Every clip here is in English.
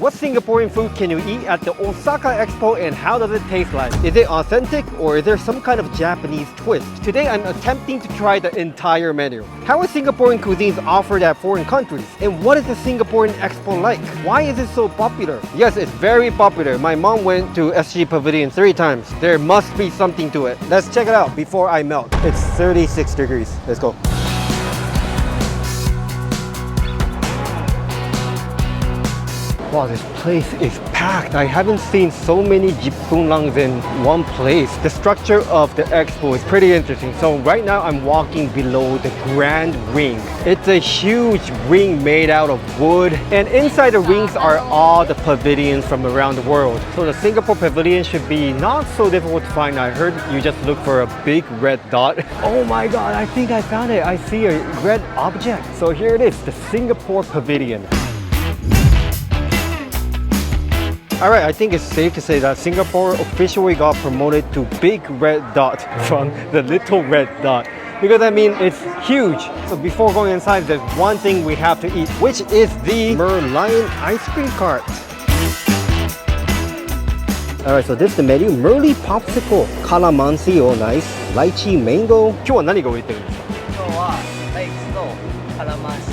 What Singaporean food can you eat at the Osaka Expo and how does it taste like? Is it authentic or is there some kind of Japanese twist? Today I'm attempting to try the entire menu. How are Singaporean cuisines offered at foreign countries? And what is the Singaporean Expo like? Why is it so popular? Yes, it's very popular. My mom went to SG Pavilion 3 times. There must be something to it. Let's check it out before I melt. It's 36 degrees. Let's go. Wow, this place is packed. I haven't seen so many ghib.ojisan in one place. The structure of the expo is pretty interesting. So right now I'm walking below the grand ring. It's a huge ring made out of wood. And inside the rings are all the pavilions from around the world. So the Singapore pavilion should be not so difficult to find. I heard you just look for a big red dot. Oh my god, I think I found it. I see a red object. So here it is, the Singapore pavilion. Alright, I think it's safe to say that Singapore officially got promoted to Big Red Dot from the Little Red Dot. Because I mean, it's huge. So before going inside, there's one thing we have to eat, which is the merlion ice cream cart. Alright, so this is the menu. Merli popsicle, calamansi, oh nice. Lychee mango. 今日は何が置いてるんですか？今日はライチとカラマンシ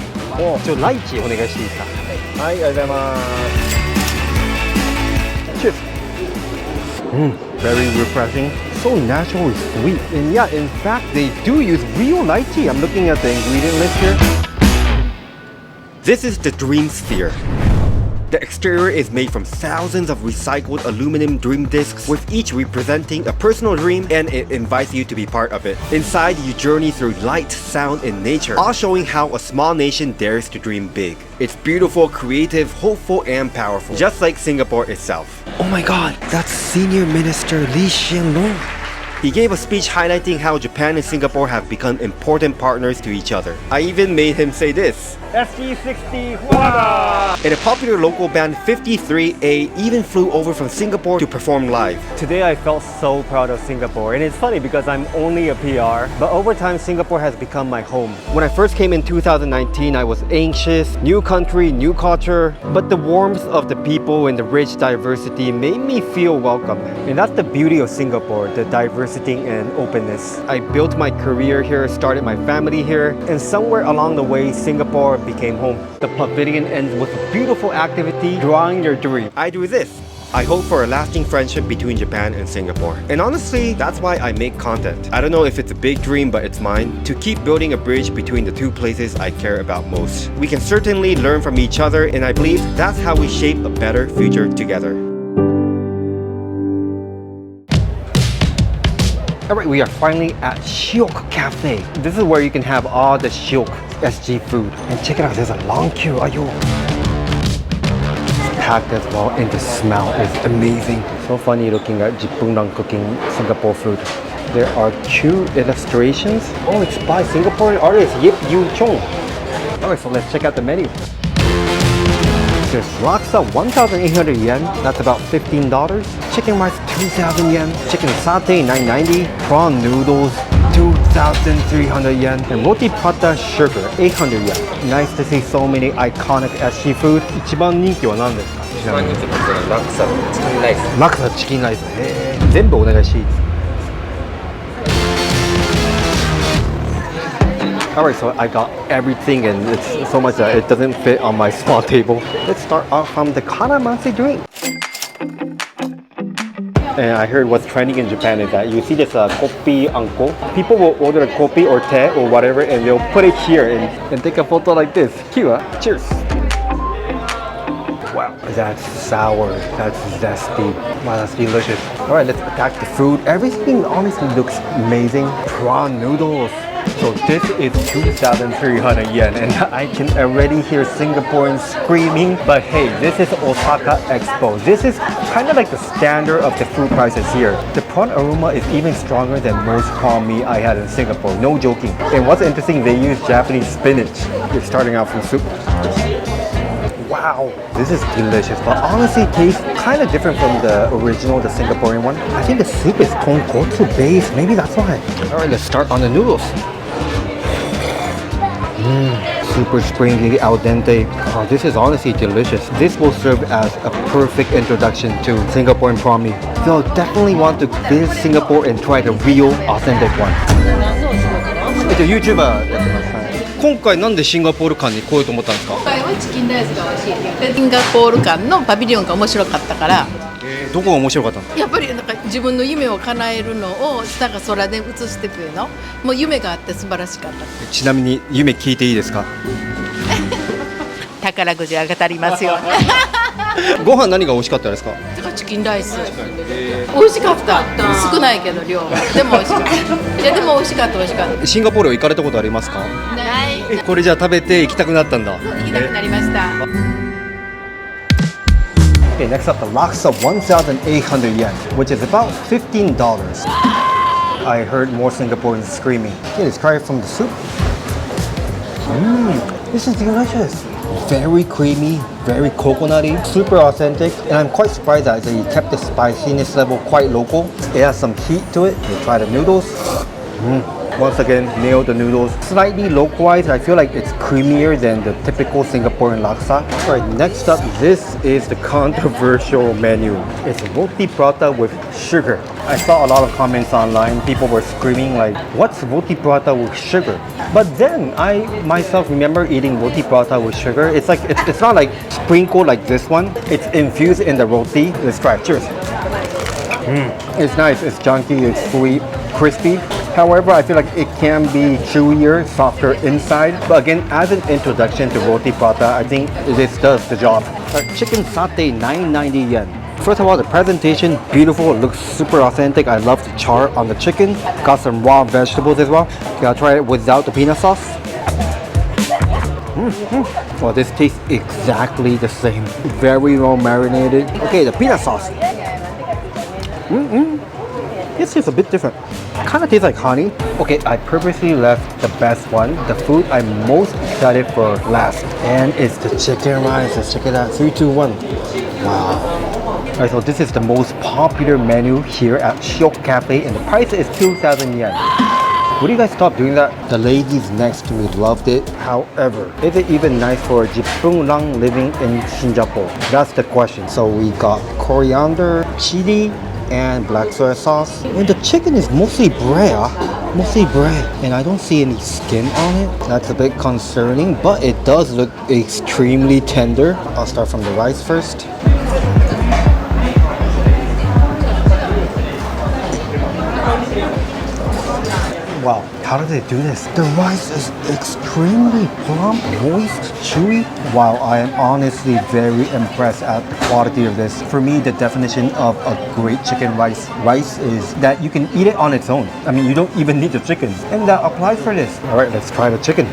ー。ライチお願いしていいですか？はい、ありがとうございます。Cheers. Very refreshing. So naturally sweet. And yeah, in fact, they do use real lychee. I'm looking at the ingredient list here. This is the Dream Sphere. The exterior is made from thousands of recycled aluminum dream discs, with each representing a personal dream, and it invites you to be part of it. Inside, you journey through light, sound, and nature, all showing how a small nation dares to dream big. It's beautiful, creative, hopeful, and powerful, just like Singapore itself. Oh my god, that's Senior Minister Lee Hsien Loong. He gave a speech highlighting how Japan and Singapore have become important partners to each other. I even made him say this. SG60, wada! And a popular local band 53A even flew over from Singapore to perform live. Today I felt so proud of Singapore, and it's funny because I'm only a PR, but over time Singapore has become my home. When I first came in 2019, I was anxious, new country, new culture, but the warmth of the people and the rich diversity made me feel welcome. And that's the beauty of Singapore, the diversity and openness. I built my career here, started my family here, and somewhere along the way, Singapore became home. The pavilion ends with a beautiful activity, drawing your dream. I do this. I hope for a lasting friendship between Japan and Singapore. And honestly, that's why I make content. I don't know if it's a big dream, but it's mine. To keep building a bridge between the two places I care about most. We can certainly learn from each other, and I believe that's how we shape a better future together. Alright, we are finally at Shiok Cafe. This is where you can have all the Shiok SG food. And check it out, there's a long queue. Ayo. It's packed as well, and the smell is amazing. So funny looking at ghib.ojisan cooking Singapore food. There are cute illustrations. Oh, it's by Singaporean artist Yip Yu Chong. Alright, so let's check out the menu. There's laksa, 1,800 yen, that's about $15. Chicken rice, 2,000 yen. Chicken satay, 990. Prawn noodles, 2,300 yen. And roti prata sugar, 800 yen. Nice to see so many iconic SG food. 一番人気は何ですか？一番人気はこちらラクサのチキンライス。ラクサチキンライス。全部お願いしていいですか？ Alright, so I got everything and it's so much that it doesn't fit on my small table. Let's start off from the calamansi drink. And I heard what's trending in Japan is that you see this kopi anko. People will order a kopi or te or whatever and they'll put it here and take a photo like this. Cute, huh? Cheers! Wow, that's sour, that's zesty. Wow, that's delicious. Alright, let's attack the food. Everything honestly looks amazing. Prawn noodles. So this is 2,300 yen and I can already hear Singaporeans screaming. But hey, this is Osaka Expo. This is kind of like the standard of the food prices here. The prawn aroma is even stronger than most prawn meat I had in Singapore, no joking. And what's interesting, they use Japanese spinach. You're starting out from soup. Wow, this is delicious, but honestly it tastes kind of different from the original, the Singaporean one. I think the soup is tonkotsu based, maybe that's why. Alright, let's start on the noodles. super springy, al dente. Oh, this is honestly delicious. This will serve as a perfect introduction to Singaporean prawn mee. So definitely want to visit Singapore and try the real, authentic one. YouTuber 今回なんでシンガポール館に来ようと思ったんですか？今回はチキンライスが美味しいって言ってシンガポール館のパビリオンが面白かったから、どこが面白かったの？やっぱりなんか自分の夢を叶えるのを下が空で映していくのもう夢があって素晴らしかった。ちなみに夢聞いていいですか？宝くじが当たりますよ。ご飯何が美味しかったですか？チキンライス美味しかった。少ないけど量がでも美味しかった。いやでも美味しかった美味しかった。シンガポール行かれたことありますか？ない。これじゃあ食べて行きたくなったんだ。行きたくなりました。Okay, next up the laksa 1,800 yen, which is about $15. I heard more Singaporeans screaming. Okay, let's try it from the soup. This is delicious. Very creamy, very coconutty, super authentic, and I'm quite surprised that they kept the spiciness level quite local. It has some heat to it. We'll try the noodles. Once again, nailed the noodles. Slightly localized. I feel like it's creamier than the typical Singaporean laksa. Alright, next up, this is the controversial menu. It's roti prata with sugar. I saw a lot of comments online. People were screaming like, what's roti prata with sugar? But then I myself remember eating roti prata with sugar. It's not like sprinkled like this one. It's infused in the roti. Let's try it. Cheers. It's nice. It's chunky. It's sweet, crispy. However, I feel like it can be chewier, softer inside. But again, as an introduction to roti prata, I think this does the job. Chicken satay, 990 yen. First of all, the presentation, beautiful. It looks super authentic. I love the char on the chicken. Got some raw vegetables as well. Okay, I'll try it without the peanut sauce. Well, this tastes exactly the same. Very well marinated. Okay, the peanut sauce. This is a bit different. Kind of tastes like honey. Okay, I purposely left the best one, the food I'm most excited for last. And it's the chicken rice. Let's check it out. 3, 2, 1. Wow. Alright, so this is the most popular menu here at Shiok Cafe, and the price is 2,000 yen. Would you guys stop doing that? The ladies next to me loved it. However, is it even nice for a jipung lang living in Singapore? That's the question. So we got coriander, chili, and black soy sauce. And the chicken is mostly bread. And I don't see any skin on it. That's a bit concerning, but it does look extremely tender. I'll start from the rice first. Wow, how do they do this? The rice is extremely plump, moist, chewy. Wow, I am honestly very impressed at the quality of this. For me, the definition of a great chicken rice is that you can eat it on its own. I mean, you don't even need the chicken. And that applies for this. All right, let's try the chicken.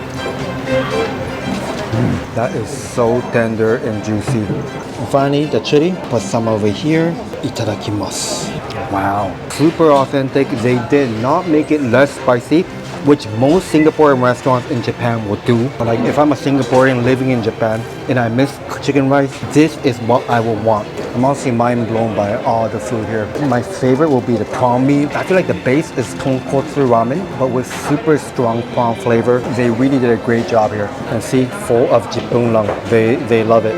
That is so tender and juicy. And finally, the chili. Put some over here. Itadakimasu. Wow, super authentic. They did not make it less spicy, which most Singaporean restaurants in Japan would do. Like if I'm a Singaporean living in Japan and I miss chicken rice, this is what I would want. I'm honestly mind blown by all the food here. My favorite will be the prawn mee. I feel like the base is tonkotsu ramen, but with super strong prawn flavor. They really did a great job here. And see, full of jipung lang. They love it.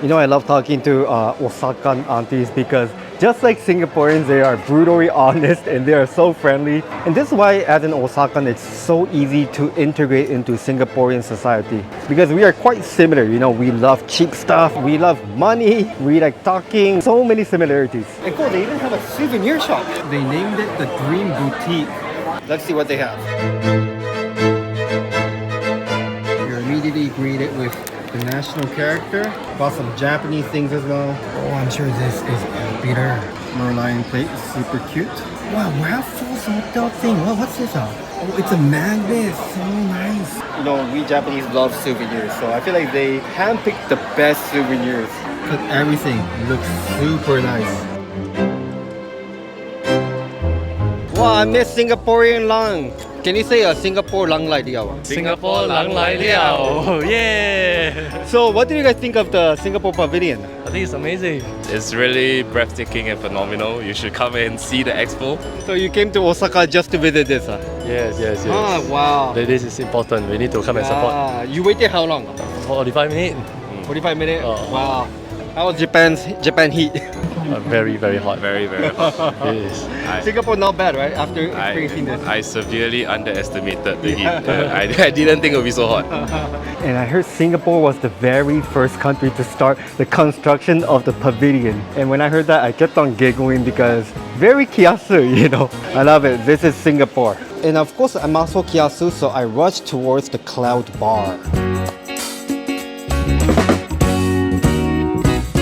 You know, I love talking to Osakan aunties because just like Singaporeans, they are brutally honest and they are so friendly. And this is why, as an Osakan, it's so easy to integrate into Singaporean society because we are quite similar. You know, we love cheap stuff, we love money, we like talking, so many similarities. And cool, they even have a souvenir shop. They named it the Dream Boutique. Let's see what they have. You're immediately greeted with the national character. Bought some Japanese things as well. Oh, I'm sure this is a bitter merlion plate. Super cute. Wow, Raffles hotel thing. Wow, what's this? Oh, it's a magnet. So nice. You know, we Japanese love souvenirs, so I feel like they handpicked the best souvenirs. Because everything looks super nice. Wow, I miss Singaporean lang. Can you say Singapore lang lai liao? Singapore 狼来了 yeah So what do you guys think of the Singapore Pavilion? I think it's amazing. It's really breathtaking and phenomenal. You should come and see the expo. So you came to Osaka just to visit this? Yes. Ah, wow. This is important. We need to come and support. You waited how long? 45 minutes. 45 minutes? Oh. Wow. How was Japan heat? Very, very hot. Very, very hot. It is. Singapore not bad, right? After experiencing this. I severely underestimated the heat. I didn't think it would be so hot. And I heard Singapore was the very first country to start the construction of the pavilion. And when I heard that, I kept on giggling because very kiasu, you know. I love it. This is Singapore. And of course, I'm also kiasu, so I rushed towards the cloud bar.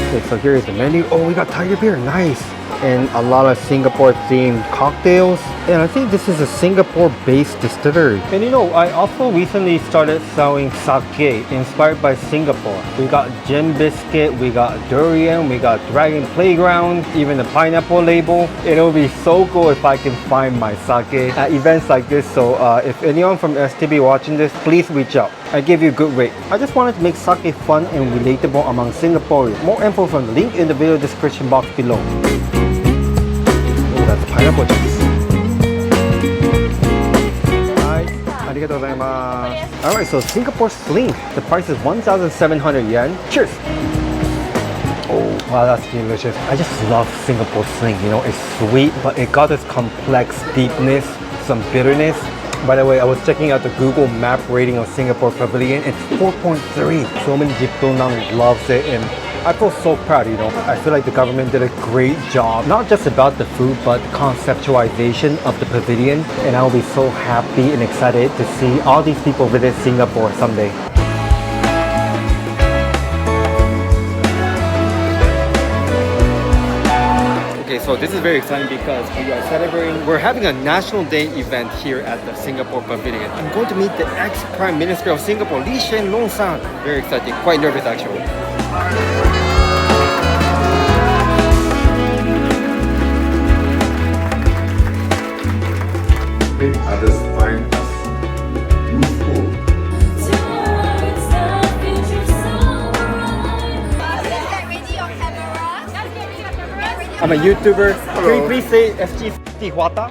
Okay, so here is the menu. Oh, we got tiger beer. Nice. And a lot of Singapore-themed cocktails. And I think this is a Singapore-based distillery. And you know, I also recently started selling sake inspired by Singapore. We got gin biscuit, we got durian, we got dragon playground, even the pineapple label. It'll be so cool if I can find my sake at events like this. So if anyone from STB watching this, please reach out. I give you a good rate. I just wanted to make sake fun and relatable among Singaporeans. More info from the link in the video description box below. That's pineapple juice. Nice. Arigatou gozaimasu. Alright, so Singapore Sling. The price is 1,700 yen. Cheers! Oh, wow, that's delicious. I just love Singapore Sling. You know, it's sweet, but it got this complex deepness, some bitterness. By the way, I was checking out the Google map rating of Singapore Pavilion. It's 4.3. So many Jiptonang loves it, and I feel so proud, you know. I feel like the government did a great job, not just about the food, but the conceptualization of the pavilion. And I will be so happy and excited to see all these people visit Singapore someday. Okay, so this is very exciting because we're having a National Day event here at the Singapore Pavilion. I'm going to meet the ex-Prime Minister of Singapore, Lee Hsien Loong-san. Very exciting, quite nervous actually. Make others find us useful. I'm a YouTuber. Can you please say SG60 Huata?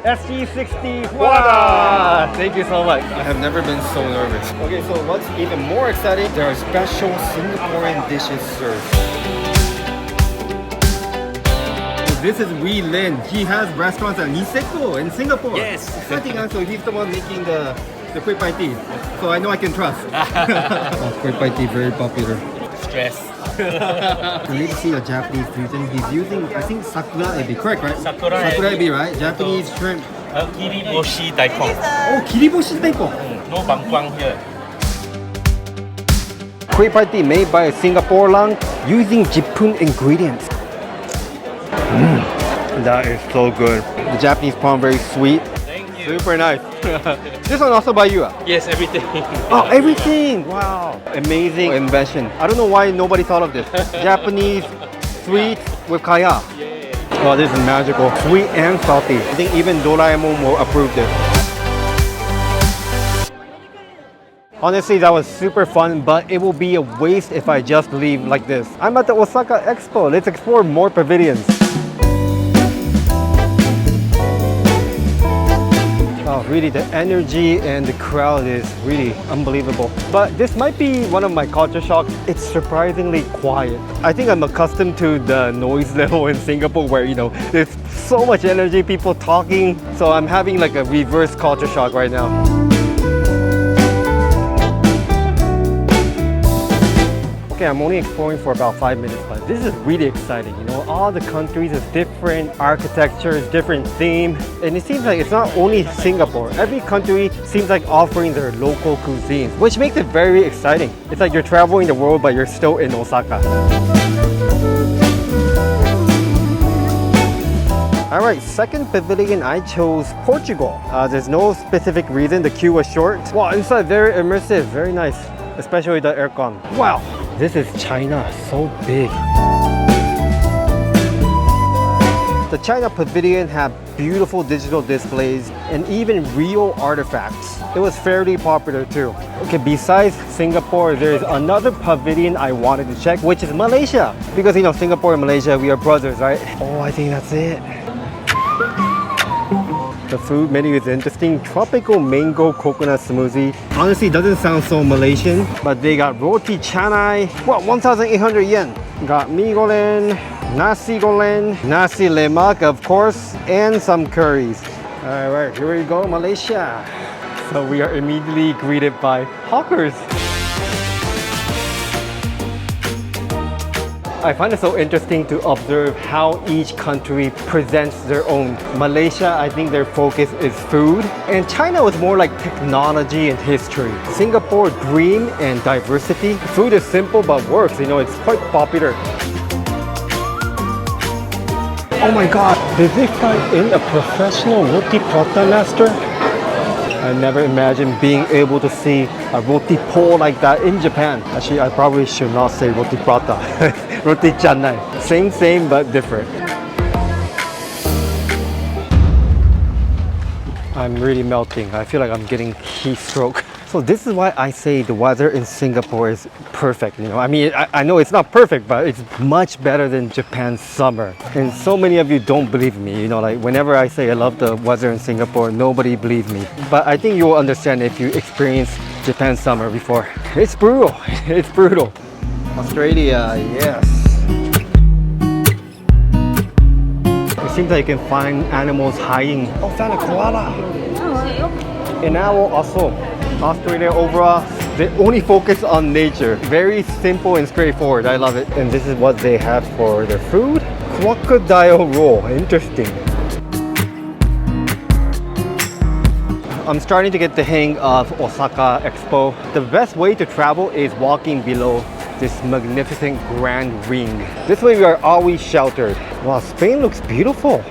SG60 Huata! Thank you so much. I have never been so nervous. Okay, so what's even more exciting, there are special Singaporean dishes served. This is Wee Lin. He has restaurants at Niseko in Singapore. Yes. Exciting, so he's the one making the kueh pai tea. So I know I can trust. Kueh pai tea, very popular. Stress. I need to see the Japanese fusion. He's using, I think, sakura ebi, correct, right? Sakura ebi, right? Japanese shrimp. Kiriboshi daikon. Oh, kiriboshi daikon. No bangkwang here. Kueh pai tea made by a Singapore lang using Jipun ingredients. That is so good. The Japanese prawn, very sweet. Thank you. Super nice. This one also by you? Yes, everything. Oh, everything! Wow. Amazing invention. I don't know why nobody thought of this. Japanese sweet with kaya. Oh, this is magical. Sweet and salty. I think even Doraemon will approve this. Honestly, that was super fun, but it will be a waste if I just leave like this. I'm at the Osaka Expo. Let's explore more pavilions. Oh, really, the energy and the crowd is really unbelievable. But this might be one of my culture shocks. It's surprisingly quiet. I think I'm accustomed to the noise level in Singapore where, you know, there's so much energy, people talking. So I'm having like a reverse culture shock right now. Okay, I'm only exploring for about 5 minutes, but this is really exciting. You know, all the countries is different architectures, different theme, and it seems like it's not only Singapore. Every country seems like offering their local cuisines, which makes it very exciting. It's like you're traveling the world, but you're still in Osaka. Alright, second pavilion, I chose Portugal. There's no specific reason, the queue was short. Wow, inside very immersive, very nice, especially the aircon. Wow, this is China, so big. The China Pavilion had beautiful digital displays and even real artifacts. It was fairly popular too. Okay, besides Singapore, there's another pavilion I wanted to check, which is Malaysia. Because you know, Singapore and Malaysia, we are brothers, right? Oh, I think that's it. The food menu is interesting. Tropical mango coconut smoothie. Honestly, it doesn't sound so Malaysian, but they got roti canai. What, 1,800 yen. Got mee goreng, nasi goreng, nasi lemak, of course, and some curries. All right, here we go, Malaysia. So we are immediately greeted by hawkers. I find it so interesting to observe how each country presents their own. Malaysia, I think their focus is food. And China was more like technology and history. Singapore, dream and diversity. Food is simple but works, you know, it's quite popular. Oh my god, did they find in a professional roti prata master? I never imagined being able to see a roti pole like that in Japan. Actually, I probably should not say roti prata. Roti canai. Same but different. I'm really melting. I feel like I'm getting heat stroke. So this is why I say the weather in Singapore is perfect. You know, I mean, I know it's not perfect, but it's much better than Japan's summer. And so many of you don't believe me. You know, like whenever I say I love the weather in Singapore, nobody believes me. But I think you will understand if you experience Japan's summer before. It's brutal. It's brutal. Australia, yes. It seems like you can find animals hiding. Oh, found a koala. An owl also. Australia overall, they only focus on nature. Very simple and straightforward. I love it. And this is what they have for their food. Crocodile roll. Interesting. I'm starting to get the hang of Osaka Expo. The best way to travel is walking below this magnificent grand ring. This way we are always sheltered. Wow, Spain looks beautiful.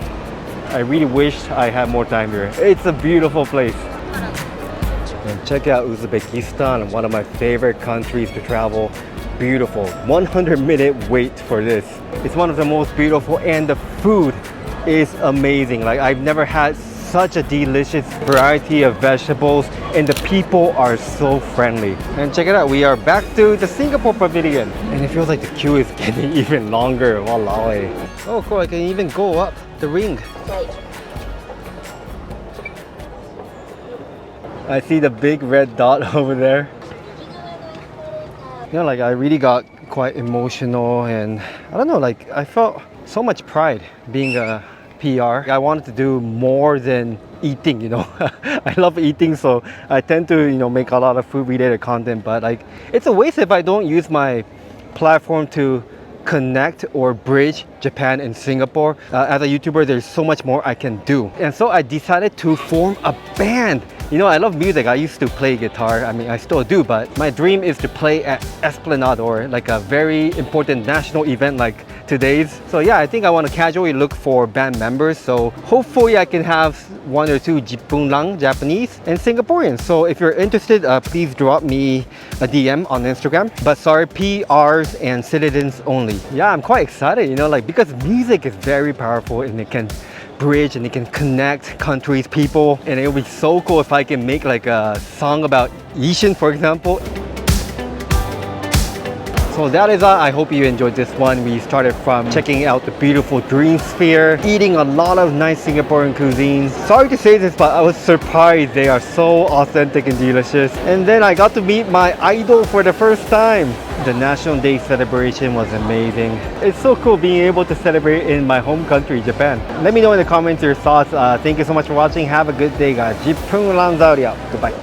I really wish I had more time here. It's a beautiful place. And check out Uzbekistan, one of my favorite countries to travel. Beautiful. 100-minute wait for this. It's one of the most beautiful, and the food is amazing. Like, I've never had such a delicious variety of vegetables, and the people are so friendly. And check it out, we are back to the Singapore Pavilion. And it feels like the queue is getting even longer. Walao eh. Oh cool, I can even go up the ring. I see the big red dot over there. You know, like I really got quite emotional, and I don't know, like I felt so much pride being a PR. I wanted to do more than eating, you know. I love eating, so I tend to, you know, make a lot of food related content, but like it's a waste if I don't use my platform to connect or bridge Japan and Singapore. As a YouTuber, there's so much more I can do. And so I decided to form a band. You know, I love music. I used to play guitar. I mean, I still do, but my dream is to play at Esplanade or like a very important national event like today's. So yeah, I think I want to casually look for band members. So hopefully I can have one or two Jipun lang, Japanese, and Singaporeans. So if you're interested, please drop me a DM on Instagram. But sorry, PRs and citizens only. Yeah, I'm quite excited, you know, like because music is very powerful and it can bridge and it can connect countries, people, and it would be so cool if I can make like a song about Yishin, for example. So that is all. I hope you enjoyed this one. We started from checking out the beautiful Dream Sphere, eating a lot of nice Singaporean cuisines. Sorry to say this, but I was surprised they are so authentic and delicious. And then I got to meet my idol for the first time. The National Day celebration was amazing. It's so cool being able to celebrate in my home country, Japan. Let me know in the comments your thoughts. Thank you so much for watching. Have a good day, guys. Jipun lang zao liao. Goodbye.